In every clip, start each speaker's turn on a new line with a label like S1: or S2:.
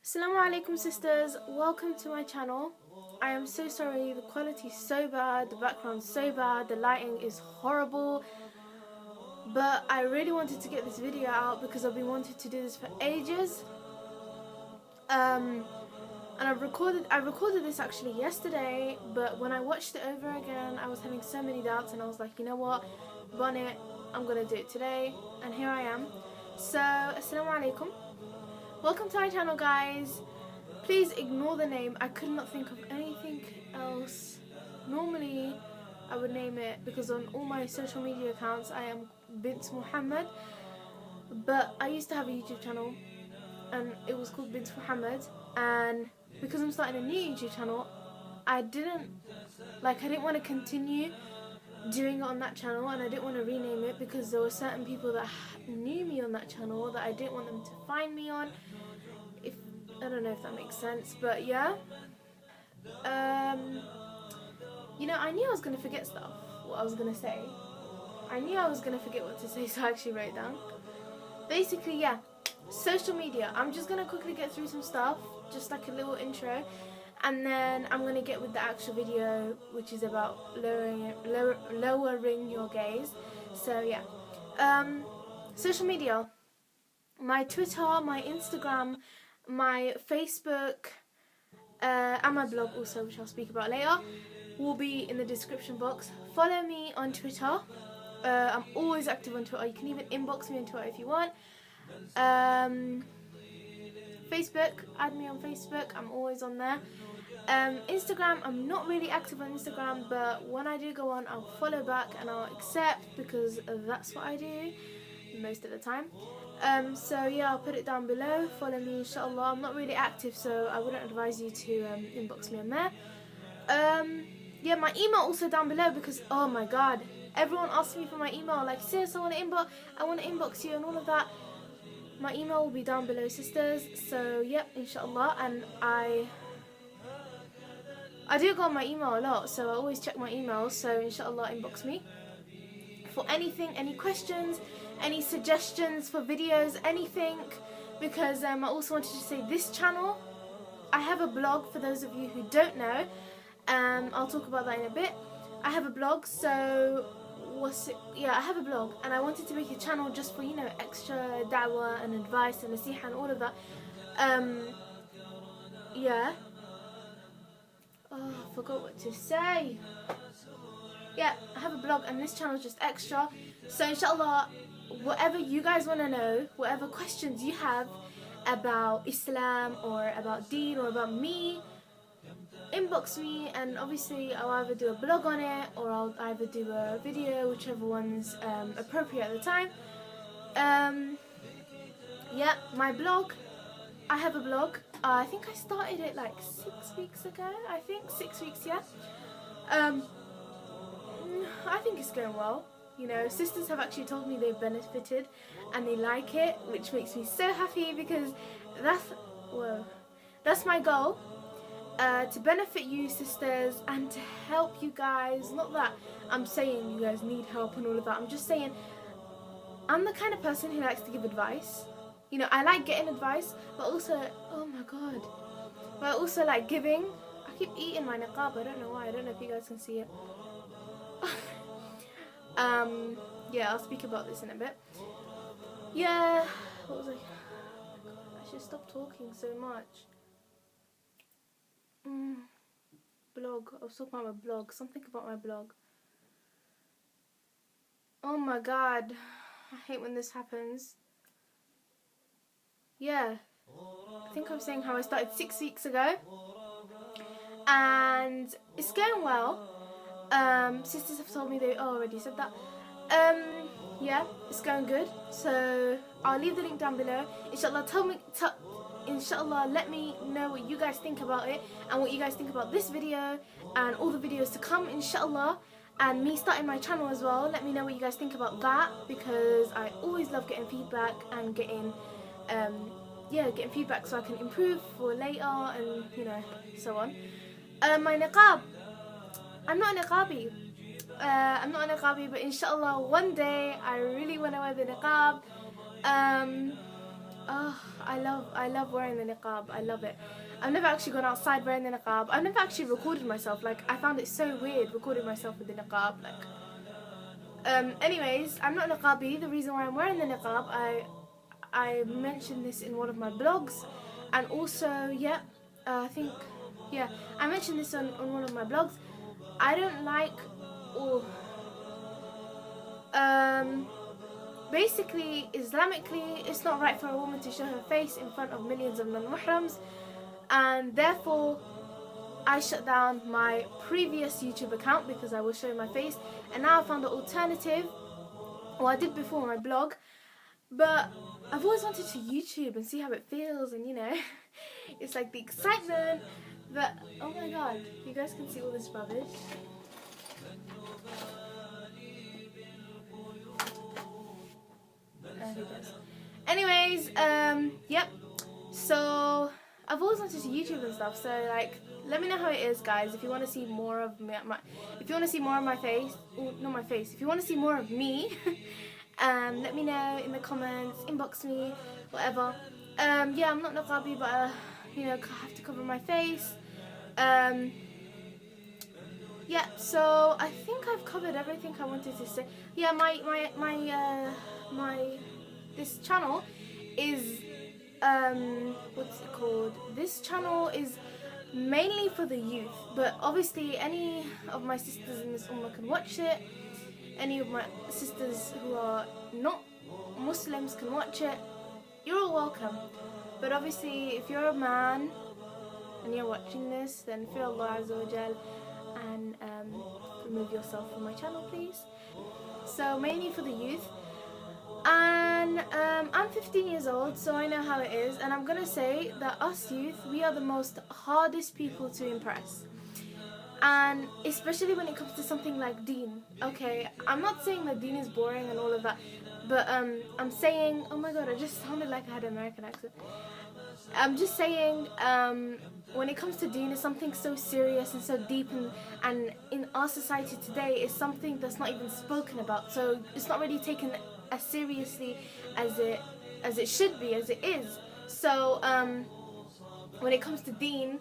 S1: Assalamu alaikum sisters, welcome to my channel. I am so sorry, the quality is so bad, the background is so bad, the lighting is horrible, but I really wanted to get this video out because I've been wanting to do this for ages. And I recorded this actually yesterday, but when I watched it over again I was having so many doubts and I was like, you know what, bonnet, I'm gonna do it today, and here I am. So assalamu alaikum. Welcome to my channel, guys. Please ignore the name. I could not think of anything else. Normally I would name it because on all my social media accounts I am Bint Muhammad, but I used to have a YouTube channel and it was called Bint Muhammad, and because I'm starting a new YouTube channel I didn't want to continue doing it on that channel, and I didn't want to rename it because there were certain people that knew me on that channel that I didn't want them to find me on. I don't know if that makes sense, but yeah. You know, I knew I was going to forget stuff, what I was going to say. I knew I was going to forget what to say, so I actually wrote it down. Basically, yeah, social media. I'm just going to quickly get through some stuff, just like a little intro, and then I'm going to get with the actual video, which is about lowering your gaze. So yeah, social media. My Twitter, my Instagram, my Facebook, and my blog also, which I'll speak about later, will be in the description box. Follow me on Twitter. I'm always active on Twitter. You can even inbox me on Twitter if you want. Facebook, add me on Facebook. I'm always on there. Instagram, I'm not really active on Instagram, but when I do go on, I'll follow back and I'll accept because that's what I do most of the time. So yeah, I'll put it down below. Follow me, inshallah. I'm not really active, so I wouldn't advise you to inbox me on there. Yeah, my email also down below because, oh my god, everyone asks me for my email, like, sis, I want to inbox you and all of that. My email will be down below, sisters. So yeah, inshallah. And I do go on my email a lot, so I always check my email. So inshallah, inbox me for anything, any questions, any suggestions for videos, anything, because I also wanted to say this channel, I have a blog for those of you who don't know. I'll talk about that in a bit. I have a blog, so I have a blog, and I wanted to make a channel just for, you know, extra da'wah and advice and nasiha and all of that. Yeah. Oh, I forgot what to say. Yeah, I have a blog and this channel is just extra. So inshallah, whatever you guys want to know, whatever questions you have about Islam or about Deen or about me, inbox me, and obviously I'll either do a blog on it or I'll either do a video, whichever one's appropriate at the time. Yeah, my blog, I have a blog. I think I started it like 6 weeks ago, 6 weeks, yeah. I think it's going well. You know, sisters have actually told me they've benefited and they like it, which makes me so happy because that's my goal, to benefit you sisters and to help you guys. Not that I'm saying you guys need help and all of that, I'm just saying I'm the kind of person who likes to give advice. You know, I like getting advice, but also, oh my god, but I also like giving. I keep eating my niqab, I don't know why, I don't know if you guys can see it. Yeah, I'll speak about this in a bit. Yeah, what was I? Oh god, I should stop talking so much. Blog. I was talking about my blog. Something about my blog. Oh my god, I hate when this happens. Yeah, I think I'm saying how I started 6 weeks ago, and it's going well. Sisters have told me they already said that. Yeah, it's going good. So I'll leave the link down below. Inshallah, inshallah, let me know what you guys think about it and what you guys think about this video and all the videos to come, inshallah. And me starting my channel as well. Let me know what you guys think about that, because I always love getting feedback and getting feedback so I can improve for later and, you know, so on. My niqab. I'm not a niqabi, but inshallah one day I really want to wear the niqab. Oh, I love wearing the niqab. I love it. I've never actually gone outside wearing the niqab. I've never actually recorded myself. Like, I found it so weird recording myself with the niqab. Like, anyways, I'm not niqabi. The reason why I'm wearing the niqab, I mentioned this in one of my blogs, and also, yeah, I think, yeah, I mentioned this on one of my blogs. I don't like, or basically, Islamically, it's not right for a woman to show her face in front of millions of non-muhrams, and therefore I shut down my previous YouTube account because I was showing my face, and now I found an alternative. Well, I did before my blog, but I've always wanted to YouTube and see how it feels, and you know, it's like the excitement. But oh my god, you guys can see all this rubbish. Anyways, yep. So I've always wanted to YouTube and stuff. So like, let me know how it is, guys. If you want to see more of me, if you want to see more of my face, not my face. If you want to see more of me, let me know in the comments, inbox me, whatever. Yeah, I'm not niqabi, but you know, I have to cover my face. Yeah, so I think I've covered everything I wanted to say. Yeah, this channel is what's it called? This channel is mainly for the youth, but obviously any of my sisters in this ummah can watch it. Any of my sisters who are not Muslims can watch it. You're all welcome. But obviously, if you're a man and you're watching this, then fear Allah Azza wa Jal and remove yourself from my channel, please. So mainly for the youth. And I'm 15 years old, so I know how it is, and I'm gonna say that us youth, we are the most hardest people to impress, and especially when it comes to something like deen. Okay, I'm not saying that deen is boring and all of that, but I'm saying, oh my god, I just sounded like I had an American accent. I'm just saying, when it comes to deen, it's something so serious and so deep, and in our society today, it's something that's not even spoken about, so it's not really taken as seriously as it should be, as it is. So when it comes to deen,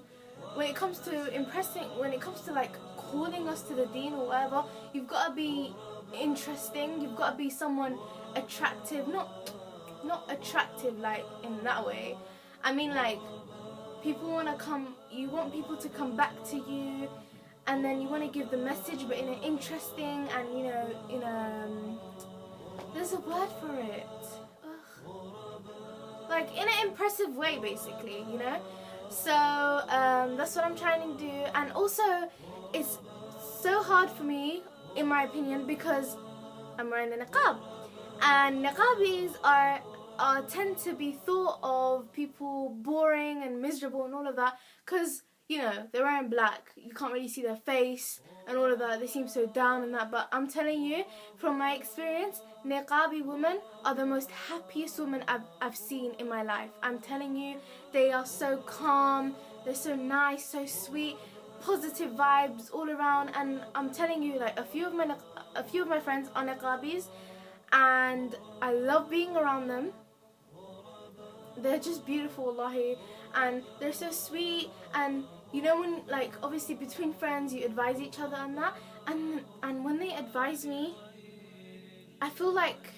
S1: when it comes to impressing, when it comes to like calling us to the deen or whatever, you've got to be interesting, you've got to be someone attractive, not attractive like in that way. I mean, like, people want to come, you want people to come back to you, and then you want to give the message, but in an interesting and, you know, in a there's a word for it. Ugh. Like, in an impressive way, basically, you know? So, that's what I'm trying to do. And also, it's so hard for me, in my opinion, because I'm wearing a niqab. And niqabis tend to be thought of people boring and miserable and all of that, because, you know, they're wearing black, you can't really see their face and all of that, they seem so down and that. But I'm telling you, from my experience, niqabi women are the most happiest women I've seen in my life. I'm telling you, they are so calm, they're so nice, so sweet, positive vibes all around. And I'm telling you, like, a few of my friends are niqabis, and I love being around them. They're just beautiful, wallahi, and they're so sweet. And you know, when, like, obviously between friends you advise each other and that, and when they advise me, I feel like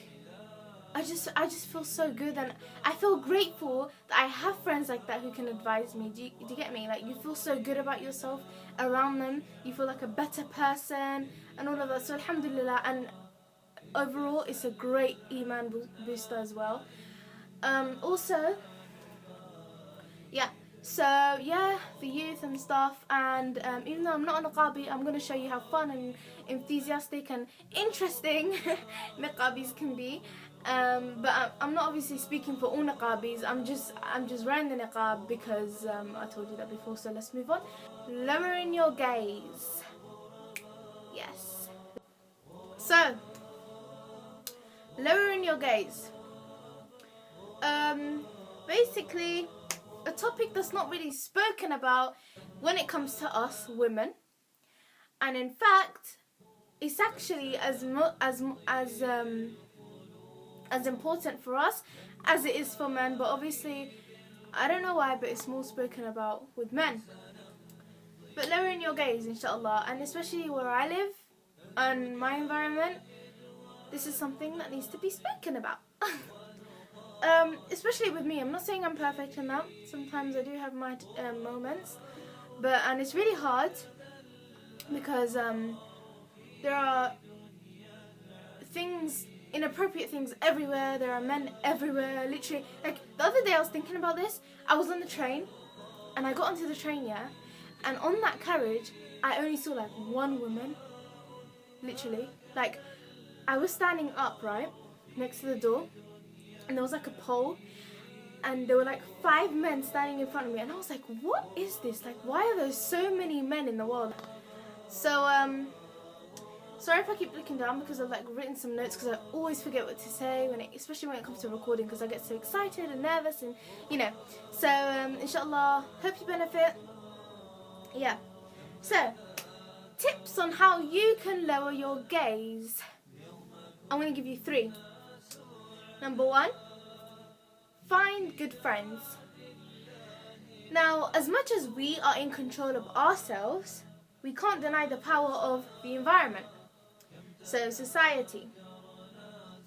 S1: I just feel so good, and I feel grateful that I have friends like that who can advise me. Do you get me? Like, you feel so good about yourself around them, you feel like a better person and all of that. So alhamdulillah, and overall it's a great iman booster as well. Also, yeah, so yeah, the youth and stuff, and even though I'm not a niqabi, I'm going to show you how fun and enthusiastic and interesting niqabis can be. But I'm not obviously speaking for all niqabis. I'm just wearing the niqab because I told you that before. So let's move on. Lowering your gaze. Yes. So, lowering your gaze. Basically, a topic that's not really spoken about when it comes to us women, and in fact, it's actually as important for us as it is for men, but obviously I don't know why, but it's more spoken about with men. But lowering your gaze, inshallah, and especially where I live and my environment, this is something that needs to be spoken about. Especially with me. I'm not saying I'm perfect in that. Sometimes I do have my moments, and it's really hard because there are things, inappropriate things everywhere. There are men everywhere. Literally, like the other day I was thinking about this. I was on the train, and I got onto the train, yeah, and on that carriage I only saw like one woman. Literally, like I was standing up right next to the door, and there was like a pole, and there were like 5 men standing in front of me, and I was like, what is this? Like, why are there so many men in the world? So sorry if I keep looking down because I've like written some notes, because I always forget what to say especially when it comes to recording, because I get so excited and nervous, and you know. So inshallah, hope you benefit. Yeah. So tips on how you can lower your gaze. I'm going to give you 3. Number 1, find good friends. Now, as much as we are in control of ourselves, we can't deny the power of the environment. So, society.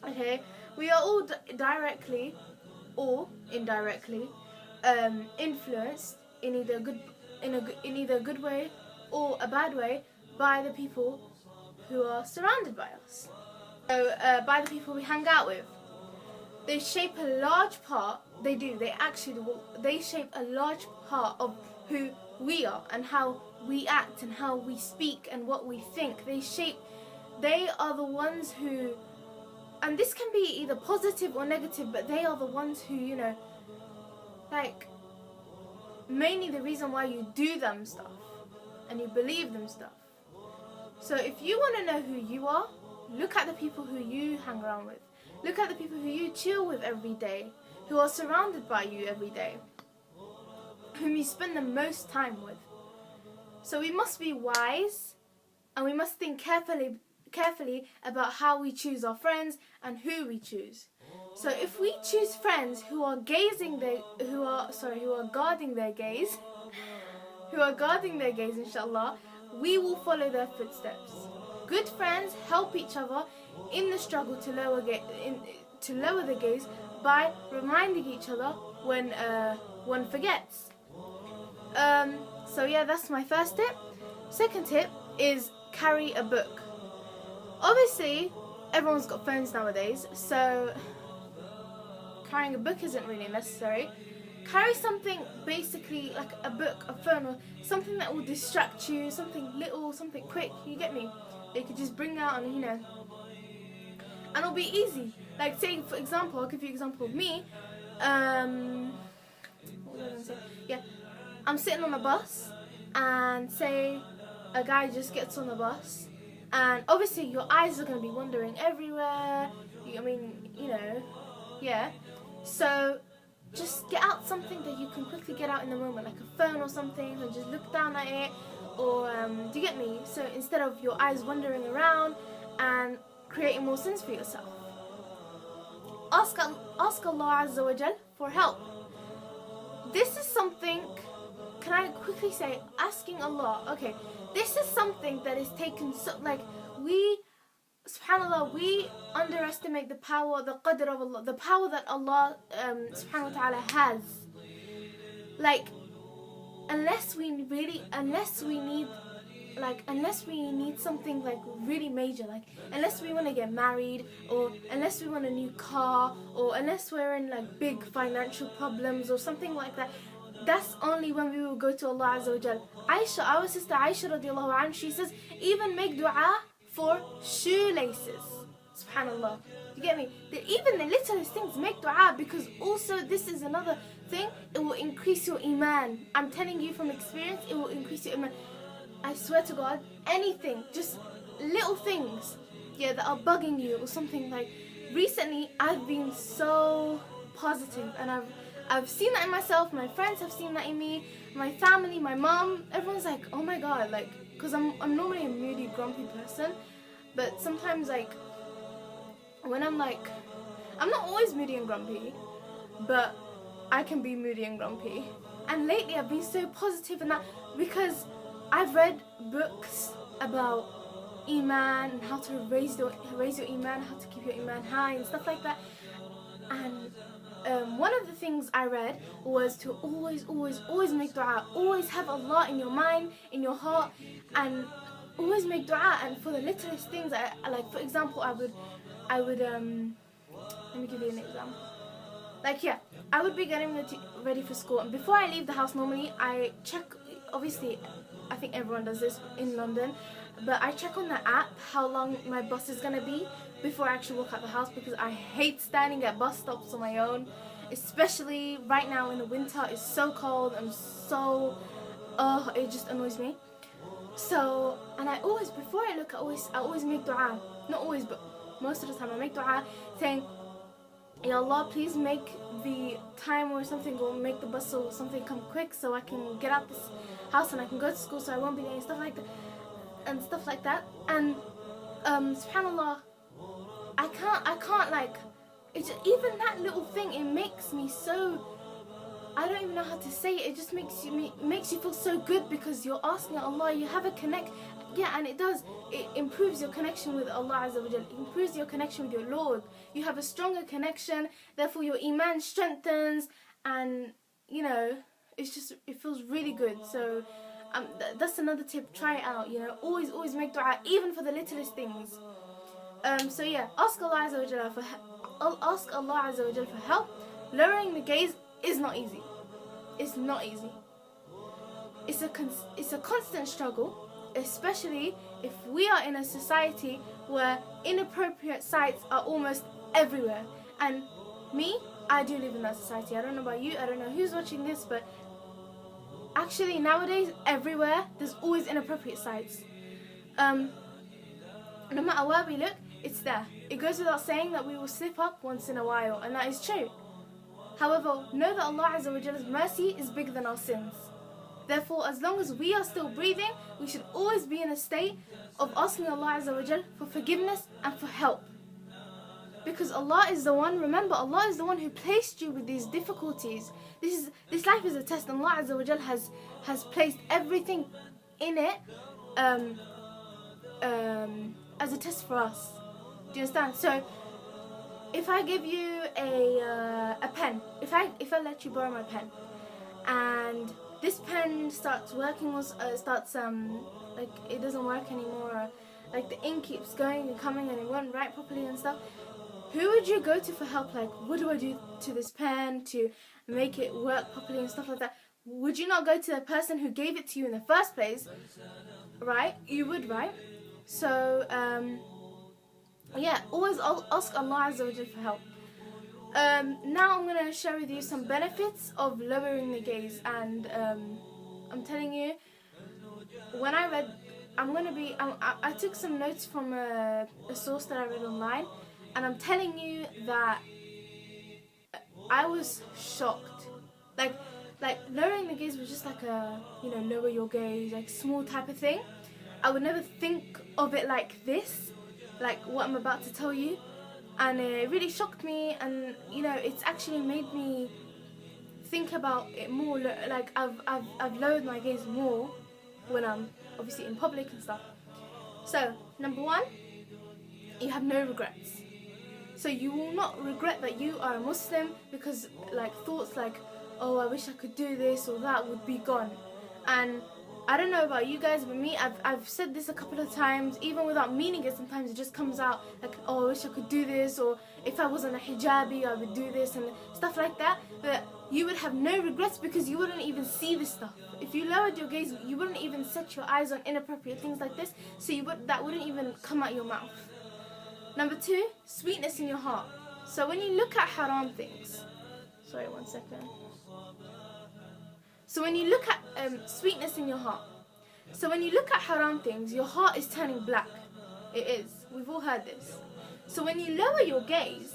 S1: Okay, we are all directly or indirectly influenced in either a good way or a bad way by the people who are surrounded by us. So, by the people we hang out with. They shape a large part, they shape a large part of who we are and how we act and how we speak and what we think. They are the ones who, and this can be either positive or negative, but they are the ones who, you know, like, mainly the reason why you do them stuff and you believe them stuff. So if you want to know who you are, look at the people who you hang around with. Look at the people who you chill with every day, who are surrounded by you every day, whom you spend the most time with. So we must be wise, and we must think carefully about how we choose our friends and who we choose. So if we choose friends who are guarding their gaze, inshallah, we will follow their footsteps. Good friends help each other in the struggle to lower the gaze by reminding each other when one forgets. So yeah, that's my first tip. Second tip is carry a book. Obviously, everyone's got phones nowadays, so carrying a book isn't really necessary. Carry something basically like a book, a phone, or something that will distract you, something little, something quick, you get me? You could just bring out and, you know, and it'll be easy. Like, say, for example, I'll give you an example of me. What was I going to say? Yeah, I'm sitting on a bus, and say a guy just gets on the bus, and obviously your eyes are going to be wandering everywhere. Yeah. So just get out something that you can quickly get out in the moment, like a phone or something, and just look down at it. Or do you get me? So instead of your eyes wandering around and creating more sins for yourself, ask Allah Azza wa Jal for help. This is something, can I quickly say, asking Allah, okay, this is something that is taken so, like, subhanAllah, we underestimate the power, the qadr of Allah, the power that Allah subhanahu wa ta'ala has. Like, unless we need something like really major, like unless we want to get married, or unless we want a new car, or unless we're in like big financial problems or something like that, that's only when we will go to Allah Azza wa Jal. Aisha, our sister Aisha radiallahu anha, she says, even make dua for shoelaces. Subhanallah. You get me? Even the littlest things, make dua, because also this is another thing, it will increase your iman. I'm telling you from experience, it will increase your iman. I swear to God, anything, just little things, yeah, that are bugging you or something. Like recently, I've been so positive, and I've seen that in myself. My friends have seen that in me. My family, my mom, everyone's like, oh my God, like, because I'm normally a moody, grumpy person, but sometimes like when I'm not always moody and grumpy, but I can be moody and grumpy. And lately I've been so positive in that because I've read books about Iman and how to raise your Iman, how to keep your Iman high and stuff like that. And one of the things I read was to always make dua. Always have Allah in your mind, in your heart, and always make dua. And for the littlest things, like for example, I would let me give you an example. Like I would be getting ready for school, and before I leave the house, normally I check. Obviously, I think everyone does this in London, but I check on the app how long my bus is gonna be before I actually walk out the house, because I hate standing at bus stops on my own, especially right now in the winter. It's so cold and so it just annoys me. So, and I always, before I look, I always make dua. Not always, but most of the time I make dua saying, Ya Allah, please make the time or something, or make the bus or something come quick so I can get out this house and I can go to school, so I won't be late and stuff like that. And subhanallah, I can't like, it's even that little thing, it makes me so, I don't even know how to say it. It just makes you feel so good, because you're asking Allah, you have a connect. Yeah, and it does. It improves your connection with Allah Azza wa Jal. It improves your connection with your Lord. You have a stronger connection. Therefore, your iman strengthens, and you know, it feels really good. So, that's another tip. Try it out. You know, always make dua, even for the littlest things. So yeah, ask Allah Azza wa Jal for help. Lowering the gaze is not easy. It's not easy. It's a constant struggle, especially if we are in a society where inappropriate sites are almost everywhere. And me, I do live in that society. I don't know about you, I don't know who's watching this, but actually nowadays everywhere there's always inappropriate sites. No matter where we look, it's there. It goes without saying that we will slip up once in a while, and that is true. However, know that Allah Azza wa Jalla's mercy is bigger than our sins. Therefore, as long as we are still breathing, we should always be in a state of asking Allah Azza wa Jalla for forgiveness and for help. Because Allah is the one, remember, Allah is the one who placed you with these difficulties. This life is a test, and Allah Azza wa Jalla has placed everything in it as a test for us. Do you understand? So, if I give you a pen, if I let you borrow my pen, and this pen starts working, or like it doesn't work anymore, or like the ink keeps going and coming and it won't write properly and stuff, who would you go to for help? Like, what do I do to this pen to make it work properly and stuff like that? Would you not go to the person who gave it to you in the first place? Right? You would, right? So, yeah, always ask Allah Azza wa Jal for help. Now I'm going to share with you some benefits of lowering the gaze, and I'm telling you, when I read, I took some notes from a source that I read online, and I'm telling you that I was shocked. Like lowering the gaze was just like a, lower your gaze, like small type of thing. I would never think of it like this, like what I'm about to tell you, and it really shocked me. And it's actually made me think about it more. Like I've lowered my gaze more when I'm obviously in public and stuff. So number one, you have no regrets. So you will not regret that you are a Muslim, because like thoughts like, oh, I wish I could do this or that, would be gone. And I don't know about you guys, but me, I've said this a couple of times, even without meaning it. Sometimes it just comes out like, oh, I wish I could do this, or if I wasn't a hijabi, I would do this, and stuff like that. But you would have no regrets, because you wouldn't even see this stuff. If you lowered your gaze, you wouldn't even set your eyes on inappropriate things like this, so that wouldn't even come out your mouth. Number two, sweetness in your heart. So when you look at haram things, sorry, 1 second. So when you look at sweetness in your heart, so when you look at haram things, your heart is turning black. It is. We've all heard this. So when you lower your gaze,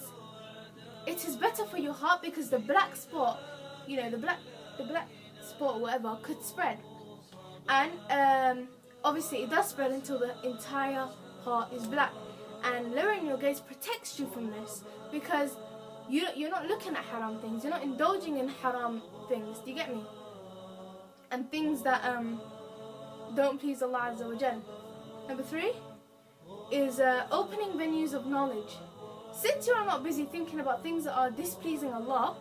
S1: it is better for your heart, because the black spot, the black spot or whatever could spread, and obviously it does spread until the entire heart is black. And lowering your gaze protects you from this, because You're not looking at haram things. You're not indulging in haram things. Do you get me? And things that don't please Allah Azza wa Jal. Number 3 is opening venues of knowledge. Since you are not busy thinking about things that are displeasing Allah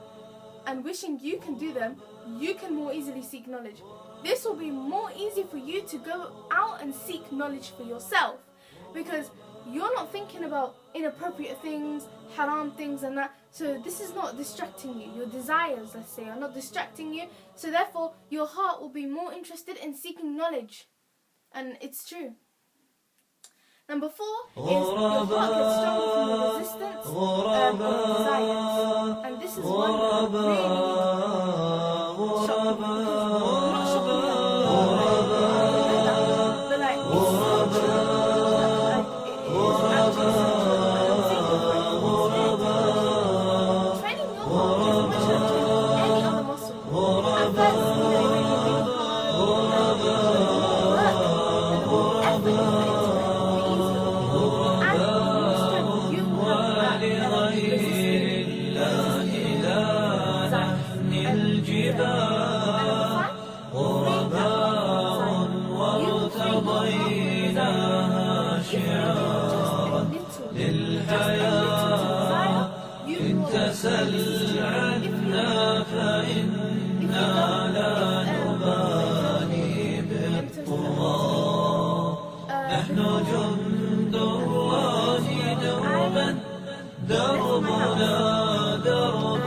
S1: and wishing you can do them, you can more easily seek knowledge. This will be more easy for you to go out and seek knowledge for yourself, because you're not thinking about inappropriate things, haram things and that. So this is not distracting you. Your desires, let's say, are not distracting you. So therefore, your heart will be more interested in seeking knowledge. And it's true. Number 4 is your heart gets stronger from the resistance of desires. And this is one that really shocked me, because I'm not shocked me, but like, it's so true.
S2: تسل عنا فإنا لا نبالي بالطغى نحن جند الله دوما دربنا درب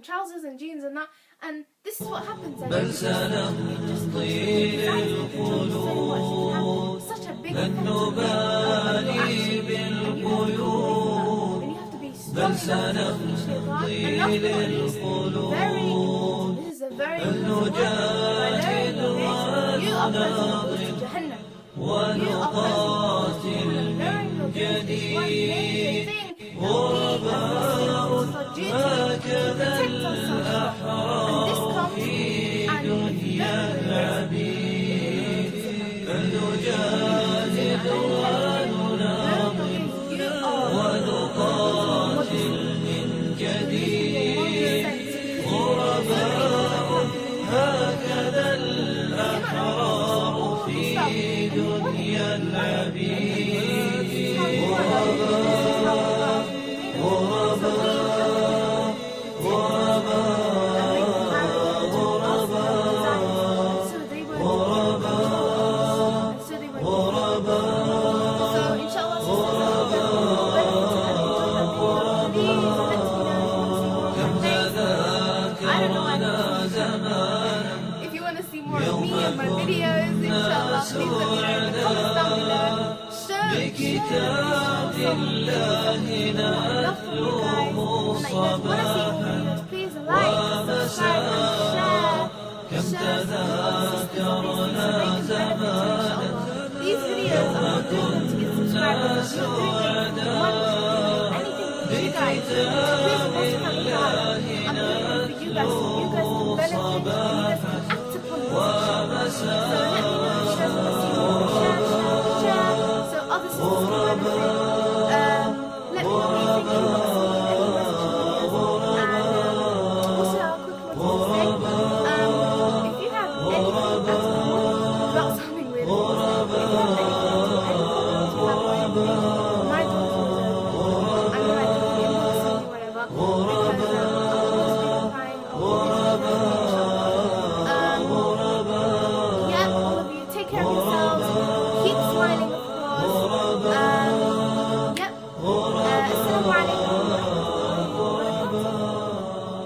S1: trousers and jeans and that, and this is what happens.
S2: بل سنمضي للخلود لن نبالي بالقيود بل سنمضي للخلود بل نجاهد ونقاتل من جديد غرباء هكذا الأحرار في دنيا العبيد فلنجاهد ونناضل ونقاتل من جديد غرباء هكذا الأحرار في دنيا العبيد
S1: If you want to see more of me and my videos, inshallah, please let me know in the comments down below. Share this video with love from you guys. And that you guys want to see more videos, please like, subscribe and share. Share so your sisters and so they can benefit, inshallah. These videos, I'm not doing them to get subscribers. I'm not doing them for money. Anything for you guys. Please